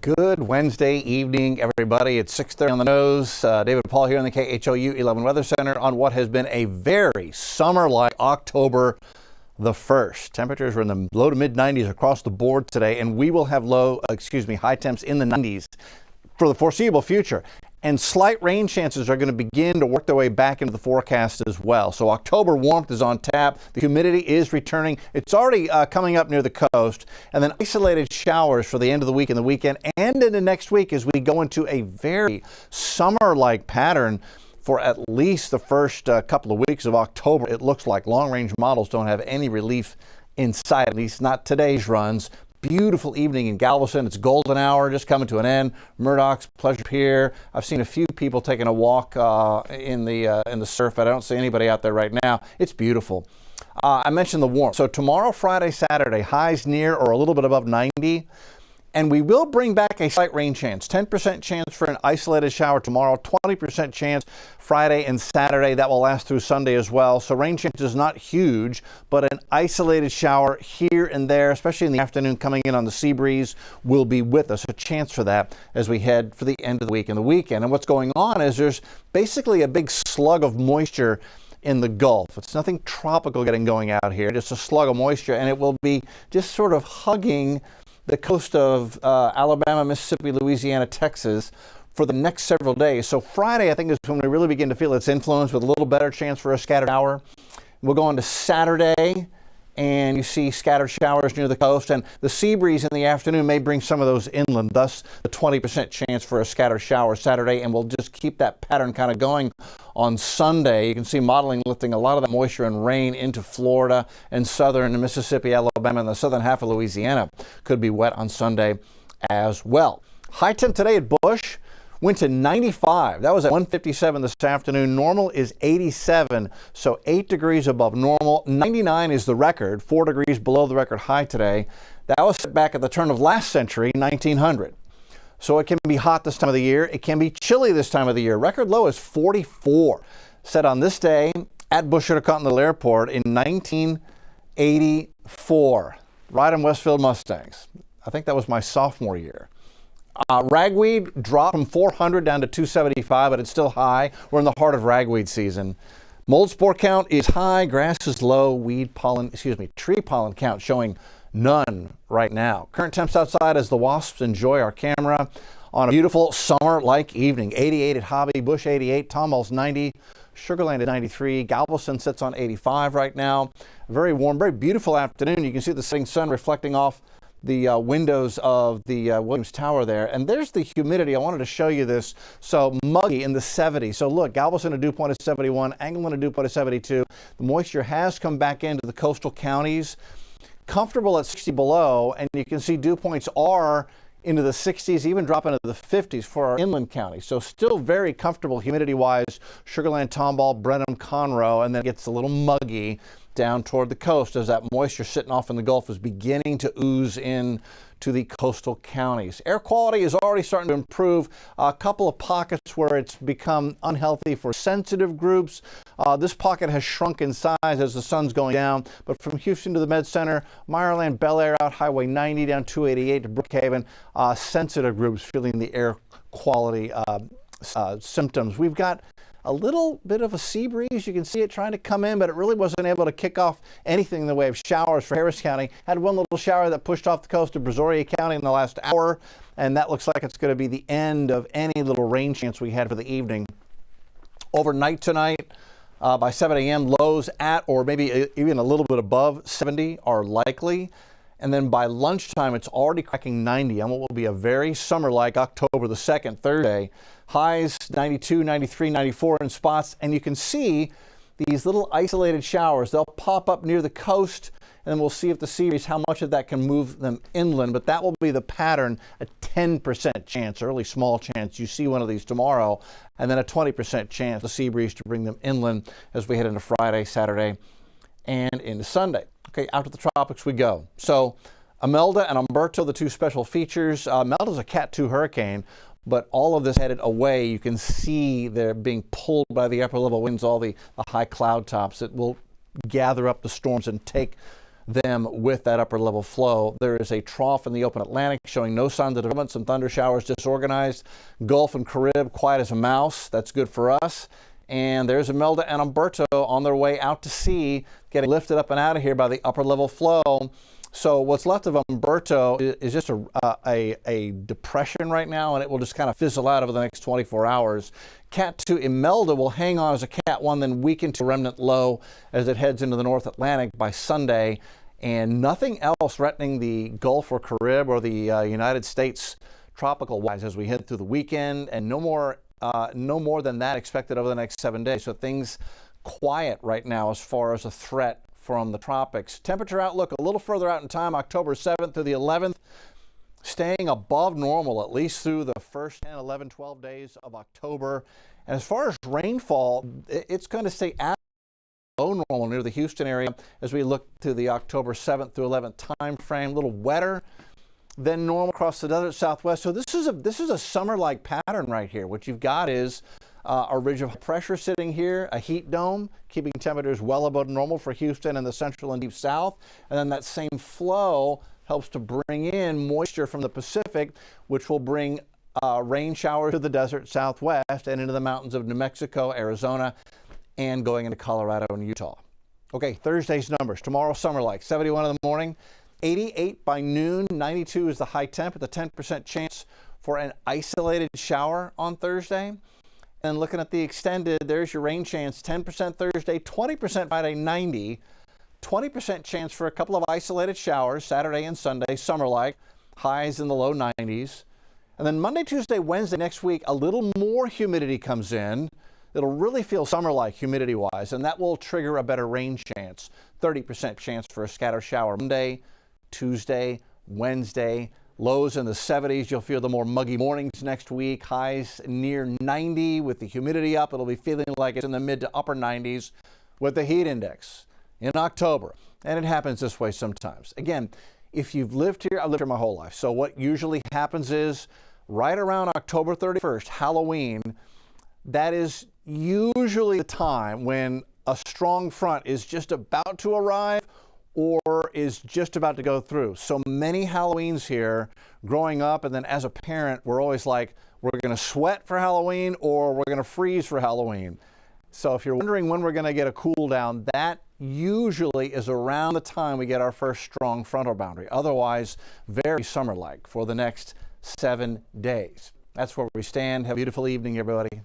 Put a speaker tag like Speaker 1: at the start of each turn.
Speaker 1: Good Wednesday evening, everybody. It's 6:30 on the nose. David Paul here in the KHOU 11 Weather Center on what has been a very summer-like October the 1st. Temperatures are in the low to mid 90s across the board today, and we will have high temps in the 90s for the foreseeable future. And slight rain chances are going to begin to work their way back into the forecast as well. So October warmth is on tap. The humidity is returning. It's already coming up near the coast. And then isolated showers for the end of the week and the weekend and into next week as we go into a very summer-like pattern for at least the first couple of weeks of October. It looks like long-range models don't have any relief in sight, at least not today's runs. Beautiful evening in Galveston. It's golden hour just coming to an end. Murdoch's, Pleasure Pier. I've seen a few people taking a walk in the surf, but I don't see anybody out there right now. It's beautiful. I mentioned the warmth. So tomorrow, Friday, Saturday, highs near or a little bit above 90. And we will bring back a slight rain chance. 10% chance for an isolated shower tomorrow, 20% chance Friday and Saturday. That will last through Sunday as well. So rain chance is not huge, but an isolated shower here and there, especially in the afternoon coming in on the sea breeze, will be with us. A chance for that as we head for the end of the week and the weekend. And what's going on is there's basically a big slug of moisture in the Gulf. It's nothing tropical getting going out here, just a slug of moisture, and it will be just sort of hugging the coast of Alabama, Mississippi, Louisiana, Texas for the next several days. So Friday, I think, is when we really begin to feel its influence with a little better chance for a scattered shower. We'll go on to Saturday, and you see scattered showers near the coast, and the sea breeze in the afternoon may bring some of those inland, thus the 20% chance for a scattered shower Saturday, and we'll just keep that pattern kind of going on Sunday. You can see modeling lifting a lot of that moisture and rain into Florida and southern Mississippi, Alabama, and the southern half of Louisiana could be wet on Sunday as well. High temp today at Bush went to 95. That was at 1:57 this afternoon. Normal is 87, so 8 degrees above normal. 99 is the record, 4 degrees below the record high today. That was set back at the turn of last century, 1900. So it can be hot this time of the year. It can be chilly this time of the year. Record low is 44, set on this day at Bush Intercontinental Airport in 1984. Riding Westfield Mustangs. I think that was my sophomore year. Ragweed dropped from 400 down to 275, but it's still high. We're in the heart of ragweed season. Mold spore count is high, grass is low, tree pollen count showing none right now. Current temps outside as the wasps enjoy our camera on a beautiful summer-like evening. 88 at Hobby, Bush 88, Tomball's 90, Sugarland at 93, Galveston sits on 85 right now. Very warm, very beautiful afternoon. You can see the setting sun reflecting off the windows of the Williams Tower there. And there's the humidity. I wanted to show you this. So muggy in the 70s. So look, Galveston, a dew point of 71, Engleman, a dew point of 72. The moisture has come back into the coastal counties. Comfortable at 60 below, and you can see dew points are into the 60s, even drop into the 50s for our inland counties. So still very comfortable humidity-wise. Sugarland, Tomball, Brenham, Conroe, and then it gets a little muggy down toward the coast as that moisture sitting off in the Gulf is beginning to ooze in to the coastal counties. Air quality is already starting to improve. A couple of pockets where it's become unhealthy for sensitive groups. This pocket has shrunk in size as the sun's going down, but from Houston to the Med Center, Meyerland, Bel Air out Highway 90 down 288 to Brookhaven, sensitive groups feeling the air quality symptoms. We've got a little bit of a sea breeze. You can see it trying to come in, but it really wasn't able to kick off anything in the way of showers for Harris County. Had one little shower that pushed off the coast of Brazoria County in the last hour, and that looks like it's going to be the end of any little rain chance we had for the evening. Overnight tonight, by 7 a.m., lows at or maybe even a little bit above 70 are likely. And then by lunchtime, it's already cracking 90 on what will be a very summer-like October the 2nd, Thursday. Highs 92, 93, 94 in spots. And you can see these little isolated showers. They'll pop up near the coast, and then we'll see if the sea breeze, how much of that can move them inland. But that will be the pattern, a 10% chance, early small chance. You see one of these tomorrow, and then a 20% chance, the sea breeze to bring them inland as we head into Friday, Saturday, and into Sunday. Okay, out to the tropics we go. So Imelda and Umberto, the two special features. Imelda's a Cat 2 hurricane, but all of this headed away. You can see they're being pulled by the upper level winds, all the high cloud tops that will gather up the storms and take them with that upper level flow. There is a trough in the open Atlantic showing no signs of development, some thunder showers disorganized. Gulf and Carib quiet as a mouse. That's good for us. And there's Imelda and Umberto on their way out to sea, getting lifted up and out of here by the upper level flow. So what's left of Umberto is just a depression right now, and it will just kind of fizzle out over the next 24 hours. Cat 2 Imelda will hang on as a Cat 1, then weaken to remnant low as it heads into the North Atlantic by Sunday, and nothing else threatening the Gulf or Carib or the United States tropical wise as we head through the weekend, and no more than that expected over the next 7 days. So things quiet right now as far as a threat from the tropics. Temperature outlook a little further out in time, October 7th through the 11th, staying above normal at least through the first 10, 11, 12 days of October. And as far as rainfall, it's going to stay at below normal near the Houston area as we look to the October 7th through 11th time frame. A little wetter than normal across the desert Southwest. So this is a summer-like pattern right here. What you've got is a ridge of pressure sitting here, a heat dome, keeping temperatures well above normal for Houston and the central and deep south. And then that same flow helps to bring in moisture from the Pacific, which will bring rain showers to the desert Southwest and into the mountains of New Mexico, Arizona, and going into Colorado and Utah. Okay, Thursday's numbers. Tomorrow, Summerlike, 71 in the morning, 88 by noon, 92 is the high temp with a 10% chance for an isolated shower on Thursday. And looking at the extended, there's your rain chance, 10% Thursday, 20% Friday, 90, 20% chance for a couple of isolated showers Saturday and Sunday, summer-like, highs in the low 90s. And then Monday, Tuesday, Wednesday next week, a little more humidity comes in. It'll really feel summer-like humidity-wise, and that will trigger a better rain chance, 30% chance for a scatter shower Monday, Tuesday, Wednesday. Lows in the 70s. You'll feel the more muggy mornings next week. Highs near 90 with the humidity up. It'll be feeling like it's in the mid to upper 90s with the heat index in October. And it happens this way sometimes. Again, if you've lived here, I've lived here my whole life. So what usually happens is right around October 31st, Halloween, that is usually the time when a strong front is just about to arrive or is just about to go through. So many Halloweens here growing up, and then as a parent, we're always like, we're going to sweat for Halloween or we're going to freeze for Halloween. So if you're wondering when we're going to get a cool down, that usually is around the time we get our first strong frontal boundary. Otherwise, very summer-like for the next 7 days. That's where we stand. Have a beautiful evening, everybody.